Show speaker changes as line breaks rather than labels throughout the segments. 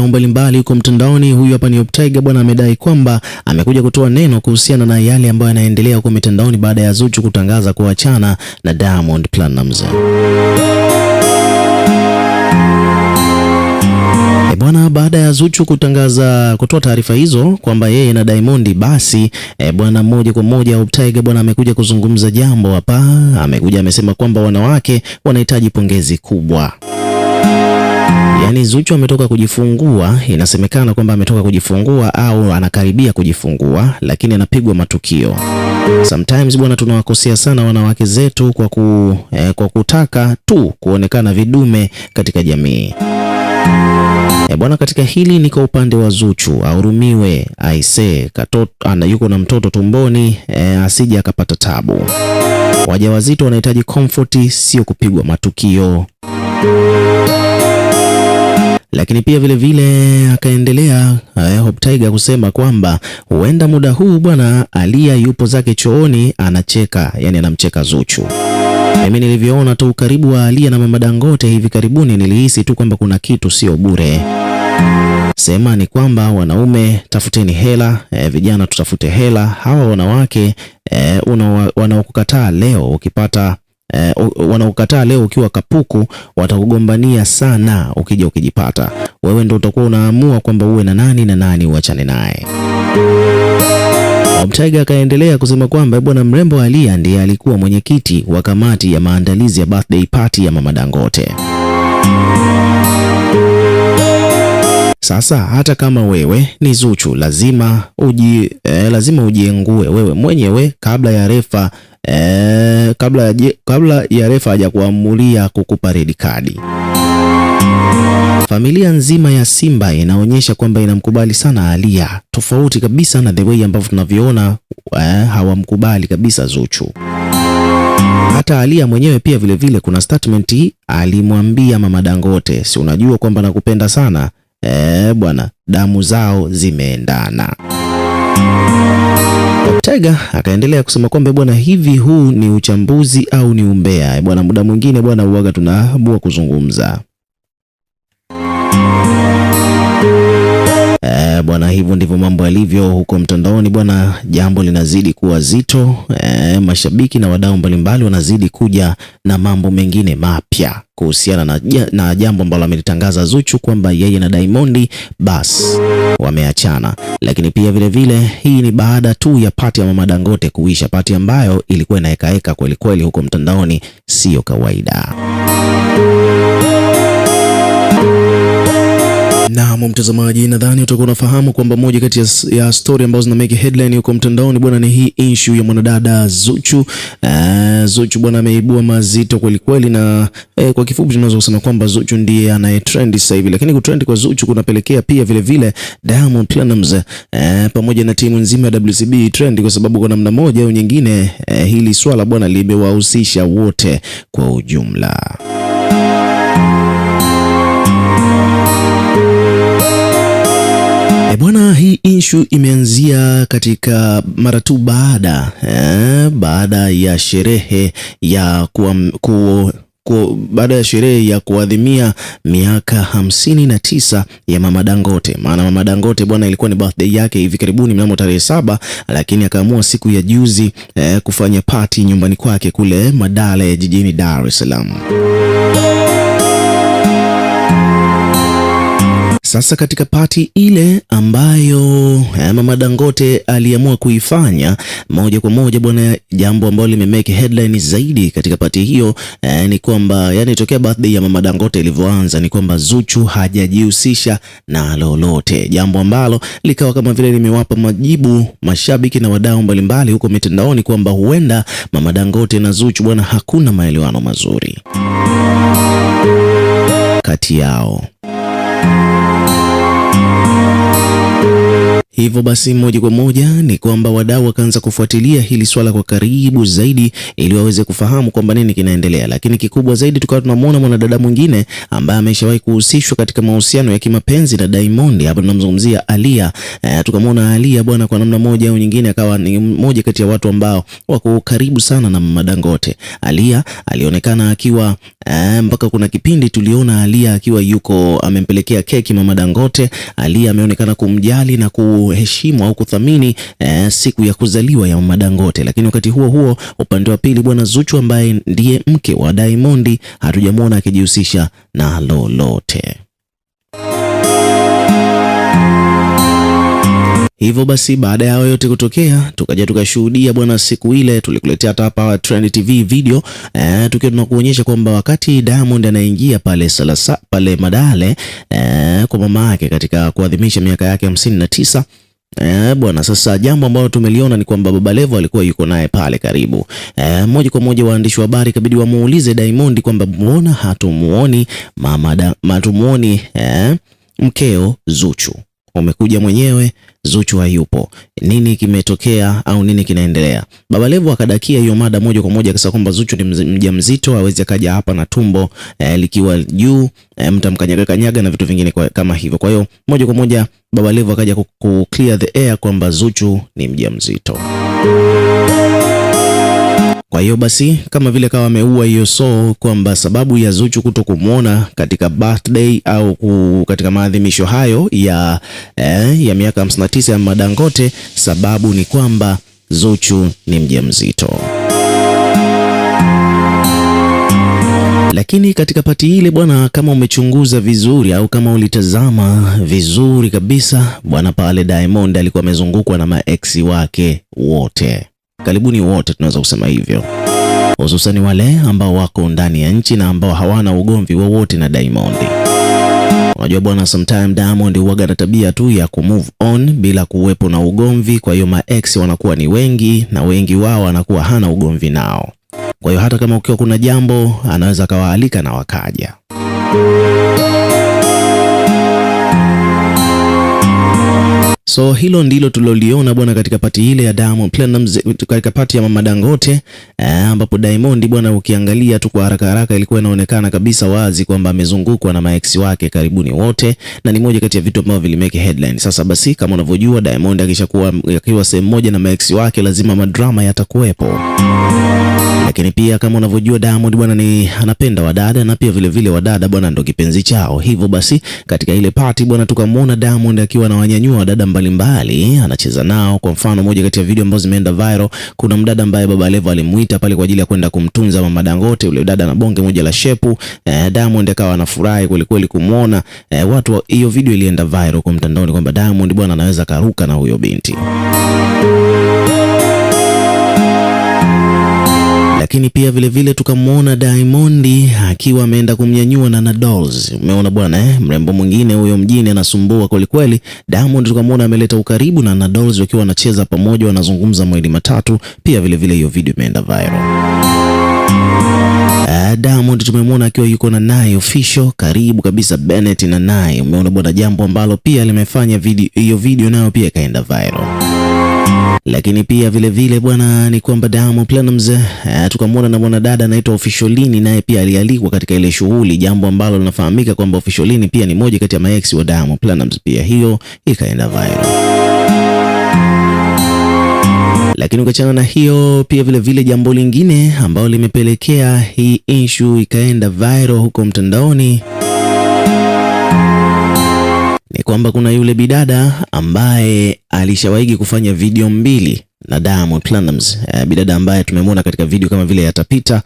wadau mbalimbali huko mtandaoni. Huyu hapa ni Optaiga bwana, amedai kwamba amekuja kutoa neno kuhusiana na yale ambayo yanaendelea huko mitandaoni baada ya Zuchu kutangaza kuachana na Diamond Platnumz. Bwana, baada ya Zuchu kutoa taarifa hizo kwamba yeye na Diamond basi bwana, moja kwa moja Optaiga bwana amekuja kuzungumza jambo hapa. Amesema kwamba wanawake wanahitaji pongezi kubwa. Yaani Zuchu ametoka kujifungua, inasemekana kwamba ametoka kujifungua au anakaribia kujifungua, lakini anapigwa matukio. Sometimes bwana, tunawakosea sana wanawake zetu kwa kutaka tu kuonekana vidume katika jamii. Bwana, katika hili niko upande wa Zuchu, ahurumiwe aise, yuko na mtoto tumboni, asije akapata tabu. Wajawazito wanahitaji comfort, sio kupigwa matukio. Lakini pia vile akaendelea Optaiga kusema kwamba huenda muda huu bwana Aaliyah yupo zake chooni anacheka, yani anamcheka Zuchu. Mimi nilivyoona tu ukaribu wa Aaliyah na Mama Dangote hivi karibuni, nilihisi tu kwamba kuna kitu sio bure. Sema ni kwamba wanaume tafuteni hela, vijana tutafute hela. Hawa wanawake wanaokukataa leo wanaokataa leo ukiwa kapuku watakugombania sana ukijipata. Wewe ndio utakuwa unaamua kwamba uwe na nani na nani uachane naye. Optaiga akaendelea kusema kwamba bwana mrembo Aaliyah ndiye alikuwa mwenyekiti wa kamati ya maandalizi ya birthday party ya Mama Dangote. Sasa hata kama wewe ni Zuchu, lazima ujiengue wewe mwenyewe kabla ya refa hajakuamulia kukupa red card. Familia nzima ya Simba inaonyesha kwamba inamkubali sana Aaliyah, tofauti kabisa na the way ambavyo tunavyoona hawamkubali kabisa Zuchu. Hata Aaliyah mwenyewe pia vile kuna statement alimwambia Mama Dangote, si unajua kwamba nakupenda sana bwana, damu zao zimeendana. Optaiga akaendelea kusema kwamba bwana, hivi huu ni uchambuzi au ni umbea bwana? Muda mwingine bwana uwaga tunaamua kuzungumza bwana. Hivyo ndivyo mambo yalivyo huko mtandaoni bwana. Jambo linazidi kuwa zito, mashabiki na wadau mbalimbali wanazidi kuja na mambo mengine mapya kuhusiana na jambo ambalo amelitangaza Zuchu kwamba yeye na Diamond basi wameachana. Lakini pia vile hii ni baada tu ya pati ya Mama Dangote kuisha, pati ambayo ilikuwa inaekaeka kweli kweli huko mtandaoni, sio kawaida. Na mtazamaji, nadhani utakuwa unafahamu kwamba moja kati ya story ambazo zina make headline huko mtandaoni bwana ni hii issue ya mwanadada Zuchu. Zuchu bwana ameibua mazito kweli kweli, na kwa kifupi tunaweza kusema kwamba Zuchu ndiye anayetrend sasa hivi. Lakini kutrend kwa Zuchu kunapelekea pia vile Diamond Platnumz pamoja na timu nzima ya WCB trend, kwa sababu kwa namna moja au nyingine hili swala bwana limewahusisha wote kwa ujumla. Bwana, hii issue imeanzia katika mara tu baada ya sherehe ya kuadhimia miaka 59 ya Mama Dangote. Maana Mama Dangote bwana ilikuwa ni birthday yake hivi karibuni mnamo tarehe 7, lakini akaamua siku ya juzi kufanya party nyumbani kwake kule Madale jijini Dar es Salaam. Sasa katika pati ile ambayo Mama Dangote aliamua kuifanya moja kwa moja bwana, jambo ambalo limemeke headline zaidi katika pati hiyo ni kwamba yani tokea birthday ya Mama Dangote ilivyoanza ni kwamba Zuchu hajajihusisha na lolote, jambo ambalo likawa kama vile limewapa majibu mashabiki na wadau mbalimbali huko mitandaoni kwamba huenda Mama Dangote na Zuchu bwana hakuna maelewano mazuri kati yao. Hivyo basi moja kwa moja ni kwamba wadau wakaanza kufuatilia hili swala kwa karibu zaidi ili waweze kufahamu kwamba nini kinaendelea, lakini kikubwa zaidi tukawa tunamwona mwanadada mwingine ambaye ameshawahi kuhusishwa katika mahusiano ya kimapenzi na Diamond. Hapa tunamzungumzia Aaliyah. Tukamwona Aaliyah bwana, kwa namna moja au nyingine akawa ni mmoja kati ya watu ambao wako karibu sana na Mama Dangote. Aaliyah alionekana akiwa mpaka kuna kipindi tuliona Aaliyah akiwa yuko amempelekea keki Mama Dangote. Aaliyah ameonekana kumjali na kuheshimu au kuthamini siku ya kuzaliwa ya Mama Dangote, lakini wakati huo huo upande wa pili bwana Zuchu ambaye ndiye mke wa Diamond hatujamwona akijihusisha na lolote. Hivyo basi baada ya yote kutokea tukaja tukashuhudia bwana, siku ile tulikuletea hapa Trend TV video tukiwa tunakuonyesha kwamba wakati Diamond anaingia pale Madale kwa mama yake katika kuadhimisha miaka yake 59 bwana, sasa jambo ambalo tumeliona ni kwamba Baba Levo alikuwa yuko naye pale karibu. Moja kwa moja waandishi wa habari kabidi wamuulize Diamond kwamba mbona hatumuoni hatumuoni mkeo Zuchu, umekuja mwenyewe, Zuchu hayupo, nini kimetokea au nini kinaendelea? Baba Levo akadakia hiyo mada moja kwa moja, akasema kwamba Zuchu ni mjamzito, hawezi akaja hapa na tumbo likiwa juu, mtamkanyaga na vitu vingine kama hivyo. Kwa hiyo moja kwa moja Baba Levo akaja ku clear the air kwamba Zuchu ni mjamzito. Kwa hiyo basi kama vile kawa ameua hiyo kwamba sababu ya Zuchu kuto kumuona katika birthday au katika maadhimisho hayo ya miaka 59 ya Mama Dangote, sababu ni kwamba Zuchu ni mjamzito. Lakini katika pati ile bwana, kama umechunguza vizuri au kama ulitazama vizuri kabisa bwana, pale Diamond alikuwa amezungukwa na maeksi wake wote, karibuni wote tunaweza kusema hivyo, hususani wale ambao wako ndani ya nchi na ambao hawana ugomvi wowote na Diamond. Unajua bwana, sometime Diamond huaga na tabia tu ya kumove on bila kuwepo na ugomvi. Kwa hiyo maex wanakuwa ni wengi na wengi wao anakuwa hana ugomvi nao. Kwa hiyo hata kama ukiwa kuna jambo anaweza kawaalika na wakaja. So hilo ndilo tuliloliona bwana katika pati ile ya Diamond Platnumz, katika pati ya Mama Dangote ambapo Diamond bwana, ukiangalia tu kwa haraka haraka ilikuwa inaonekana kabisa wazi kwamba amezungukwa na maex wake karibuni wote, na ni moja kati ya vitu ambavyo vilimeke headline. Sasa basi kama unavyojua Diamond akiwa sehemu moja na maex wake lazima madrama yatakuwepo. Lakini pia kama unavyojua Diamond bwana ni anapenda wadada, na pia vile vile wadada bwana ndo kipenzi chao. Hivyo basi katika ile party bwana tukamwona Diamond akiwa na wanyanyua wadada mbalimbali anacheza nao. Kwa mfano moja kati ya video ambazo zimeenda viral, kuna mdada ambaye Baba Levo alimuita pale kwa ajili ya kwenda kumtunza Mama Dangote. Ule dada na bonge moja la shepu, Diamond akawa anafurahi kweli kweli kumuona. Watu hiyo video ilienda viral kwa mtandaoni kwamba Diamond bwana anaweza karuka na huyo binti. Lakini pia vile vile tukamwona Diamond akiwa ameenda kumnyanyua Nana Dolls. Umeona bwana mrembo mwingine huyo mjini anasumbua kweli kweli. Diamond tukamwona ameleta ukaribu na Nana Dolls wakiwa wanacheza pamoja, wanazungumza mawili matatu. Pia vile vile hiyo video imeenda viral. Diamond tumemwona akiwa yuko na Naye official karibu kabisa, Bennett na Naye. Umeona bwana, jambo ambalo pia limefanya hiyo video nayo pia ikaenda viral. Lakini pia vile vile bwana ni kwamba Diamond Platnumz tukamwona na mwanadada anaitwa Officialini, naye pia alialikwa katika ile shughuli, jambo ambalo linafahamika kwamba Officialini pia ni moja kati ya maex wa Diamond Platnumz, pia hiyo ikaenda viral. Lakini ukiachana na hiyo pia vile vile jambo lingine ambalo limepelekea hii issue ikaenda viral huko mtandaoni ni kwamba kuna yule bidada ambaye alishawahi kufanya video mbili na Diamond Platnumz, bidada ambaye tumemwona katika video kama vile yatapita.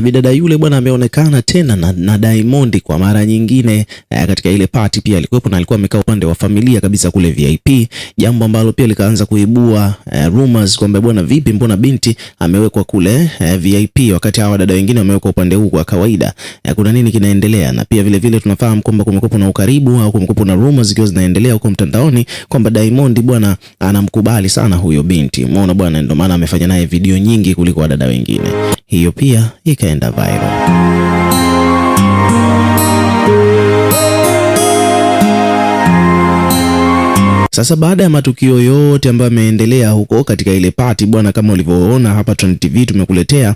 Bidada yule bwana ameonekana tena na Diamond kwa mara nyingine katika ile party, pia alikuwepo na alikuwa amekaa upande wa familia kabisa kule VIP, jambo ambalo pia likaanza kuibua rumors kwamba bwana vipi, mbona binti amewekwa kule VIP wakati hawa dada wengine wamewekwa upande huu kwa kawaida, kuna nini kinaendelea? Na pia vile vile tunafahamu kwamba kumekuwa na ukaribu au kumekuwa na rumors zikiwa zinaendelea huko mtandaoni kwamba Diamond bwana anamkubali sana huyo binti. Umeona bwana, ndio maana amefanya naye video nyingi kuliko wadada wengine. Hiyo pia ikaenda viral. Sasa baada ya matukio yote ambayo yameendelea huko katika ile party bwana, kama ulivyoona hapa Trend TV tumekuletea,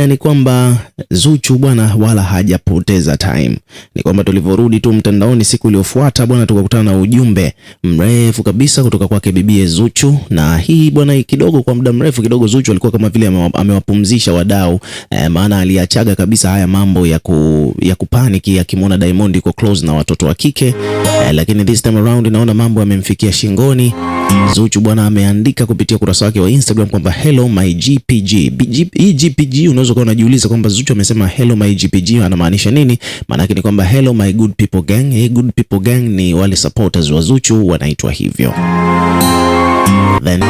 ni kwamba Zuchu bwana wala hajapoteza time. Ni kwamba tulivyorudi tu mtandaoni siku iliyofuata bwana, tukakutana na ujumbe mrefu kabisa kutoka kwake bibie Zuchu, na hii bwana kidogo, kwa muda mrefu kidogo Zuchu alikuwa kama vile amewapumzisha wadau, maana aliachaga kabisa haya mambo ya kupaniki akimwona Diamond yuko close na watoto wa kike, lakini this time around naona mambo yamemfikia shingoni. Zuchu bwana ameandika kupitia kurasa wake wa Instagram kwamba hello my GPG. Hii GPG unaweza kuwa unajiuliza kwamba Zuchu amesema hello my GPG anamaanisha nini? Maana yake ni kwamba hello my good people gang. Hey, good people gang ni wale supporters wa Zuchu wanaitwa hivyo. Then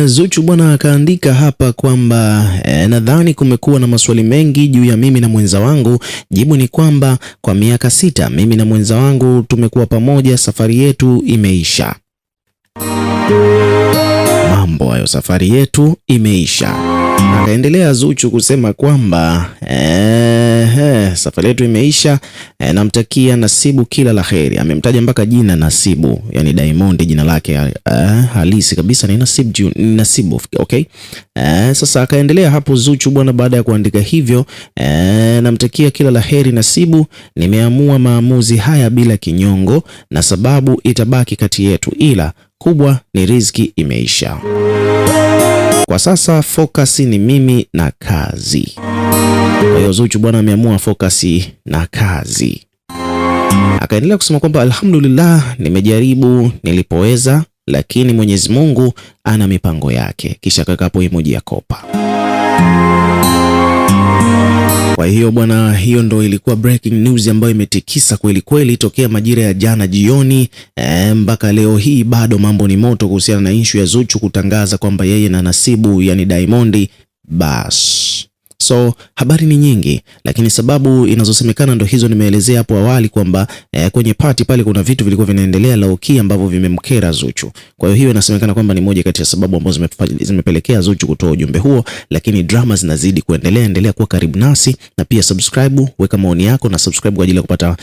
Zuchu bwana akaandika hapa kwamba nadhani kumekuwa na maswali mengi juu ya mimi na mwenza wangu. Jibu ni kwamba kwa miaka 6 mimi na mwenza wangu tumekuwa pamoja, safari yetu imeisha. Mambo hayo, safari yetu imeisha. Akaendelea Zuchu kusema kwamba safari yetu imeisha, namtakia Nasibu kila la kheri. Amemtaja mpaka jina Nasibu, yani Diamond jina lake halisi kabisa ni Nasibu, okay. Sasa akaendelea hapo Zuchu bwana, baada ya kuandika hivyo, namtakia kila la kheri Nasibu, nimeamua maamuzi haya bila kinyongo na sababu itabaki kati yetu, ila kubwa ni riziki imeisha. Kwa sasa focus ni mimi na kazi. Kwa hiyo Zuchu bwana ameamua focus na kazi. Akaendelea kusema kwamba alhamdulillah, nimejaribu nilipoweza, lakini Mwenyezi Mungu ana mipango yake. Kisha kakapo emoji ya kopa. Kwa hiyo bwana, hiyo ndo ilikuwa breaking news ambayo imetikisa kweli kweli tokea majira ya jana jioni mpaka leo hii. Bado mambo ni moto kuhusiana na issue ya Zuchu kutangaza kwamba yeye na Nasibu yani Diamond bas. So habari ni nyingi, lakini sababu inazosemekana ndo hizo nimeelezea hapo awali kwamba kwenye party pale kuna vitu vilikuwa vinaendelea low key ambavyo vimemkera Zuchu. Kwa hiyo inasemekana kwamba ni moja kati ya sababu ambazo zimepelekea Zuchu kutoa ujumbe huo, lakini drama zinazidi kuendelea. Endelea kuwa karibu nasi na pia subscribe, weka maoni yako na subscribe kwa ajili ya kupata